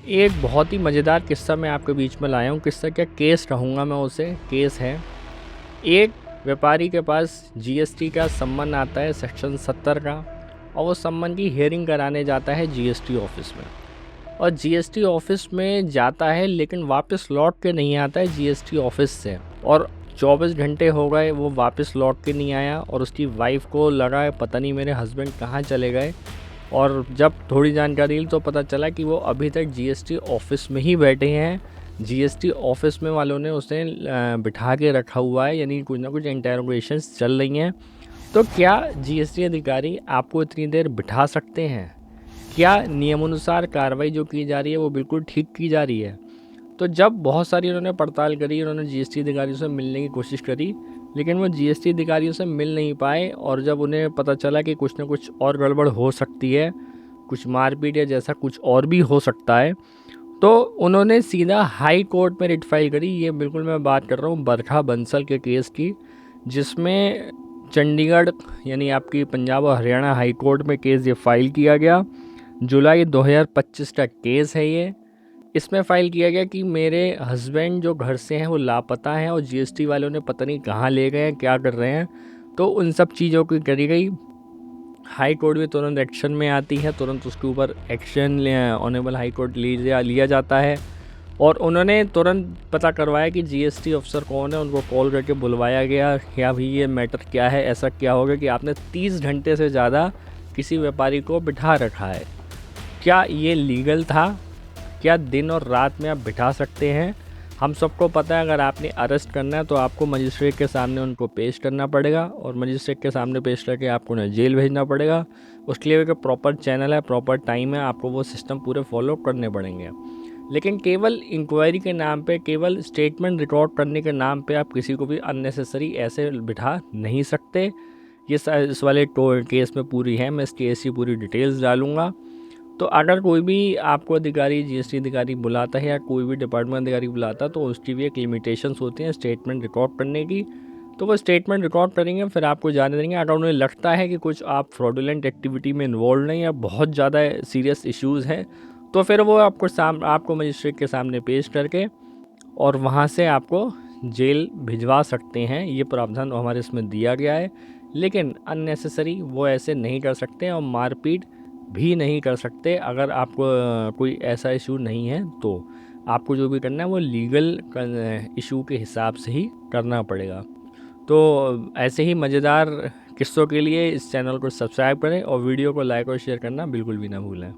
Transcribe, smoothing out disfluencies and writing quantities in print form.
एक बहुत ही मज़ेदार किस्सा मैं आपके बीच में लाया हूँ। किस्सा क्या, केस कहूँगा मैं उसे। केस है, एक व्यापारी के पास जीएसटी का सम्मन आता है सेक्शन 70 का, और वो सम्मन की हियरिंग कराने जाता है जीएसटी ऑफिस में। और जीएसटी ऑफिस में जाता है लेकिन वापस लौट के नहीं आता है जीएसटी ऑफिस से। और 24 घंटे हो गए वो वापस लौट के नहीं आया, और उसकी वाइफ को लगा है पता नहीं मेरे हस्बैंड कहाँ चले गए। और जब थोड़ी जानकारी ली तो पता चला कि वो अभी तक जीएसटी ऑफिस में ही बैठे हैं। जीएसटी ऑफिस में वालों ने उसे बिठा के रखा हुआ है, यानी कुछ ना कुछ इंटरोगेशंस चल रही हैं। तो क्या जीएसटी अधिकारी आपको इतनी देर बिठा सकते हैं? क्या नियमानुसार कार्रवाई जो की जा रही है वो बिल्कुल ठीक की जा रही है? तो जब बहुत सारी उन्होंने पड़ताल करी, उन्होंने जीएसटी अधिकारियों से मिलने की कोशिश करी, लेकिन वो जीएसटी अधिकारियों से मिल नहीं पाए। और जब उन्हें पता चला कि कुछ ना कुछ और गड़बड़ हो सकती है, कुछ मारपीट या जैसा कुछ और भी हो सकता है, तो उन्होंने सीधा हाई कोर्ट में रिट फाइल करी। ये बिल्कुल मैं बात कर रहा हूँ बरखा बंसल के केस की, जिसमें चंडीगढ़ यानी आपकी पंजाब और हरियाणा हाई कोर्ट में केस ये फाइल किया गया। जुलाई 2025 का केस है ये। इसमें फ़ाइल किया गया कि मेरे हस्बैंड जो घर से हैं वो लापता हैं, और जीएसटी वालों ने पता नहीं कहाँ ले गए हैं, क्या कर रहे हैं। तो उन सब चीज़ों की करी गई। हाई कोर्ट भी तुरंत एक्शन में आती है, तुरंत उसके ऊपर एक्शन ऑनरेबल हाई कोर्ट लिया जाता है। और उन्होंने तुरंत पता करवाया कि जीएसटी अफसर कौन है, उनको कॉल करके बुलवाया गया। क्या भाई ये मैटर क्या है, ऐसा क्या हो गया कि आपने 30 घंटे से ज़्यादा किसी व्यापारी को बिठा रखा है? क्या ये लीगल था? क्या दिन और रात में आप बिठा सकते हैं? हम सबको पता है अगर आपने अरेस्ट करना है तो आपको मजिस्ट्रेट के सामने उनको पेश करना पड़ेगा, और मजिस्ट्रेट के सामने पेश करके आपको उन्हें जेल भेजना पड़ेगा। उसके लिए एक प्रॉपर चैनल है, प्रॉपर टाइम है, आपको वो सिस्टम पूरे फॉलो करने पड़ेंगे। लेकिन केवल इंक्वायरी के नाम पे, केवल स्टेटमेंट रिकॉर्ड करने के नाम पे आप किसी को भी अननेसेसरी ऐसे बिठा नहीं सकते। ये इस वाले केस में पूरी है, मैं इस केस की पूरी डिटेल्स डालूँगा। तो अगर कोई भी आपको अधिकारी, जीएसटी अधिकारी बुलाता है या कोई भी डिपार्टमेंट अधिकारी बुलाता है, तो उसकी भी एक लिमिटेशंस होती हैं स्टेटमेंट रिकॉर्ड करने की। तो वो स्टेटमेंट रिकॉर्ड करेंगे, फिर आपको जाने देंगे। अगर उन्हें लगता है कि कुछ आप फ्रॉडुलेंट एक्टिविटी में इन्वॉल्व नहीं या बहुत ज़्यादा सीरियस इश्यूज़ हैं, तो फिर वो आपको मजिस्ट्रेट के सामने पेश करके और वहाँ से आपको जेल भिजवा सकते हैं। ये प्रावधान हमारे इसमें दिया गया है। लेकिन अननेसेसरी वो ऐसे नहीं कर सकते, और मारपीट भी नहीं कर सकते। अगर आपको कोई ऐसा इशू नहीं है तो आपको जो भी करना है वो लीगल इशू के हिसाब से ही करना पड़ेगा। तो ऐसे ही मज़ेदार किस्सों के लिए इस चैनल को सब्सक्राइब करें, और वीडियो को लाइक और शेयर करना बिल्कुल भी ना भूलें।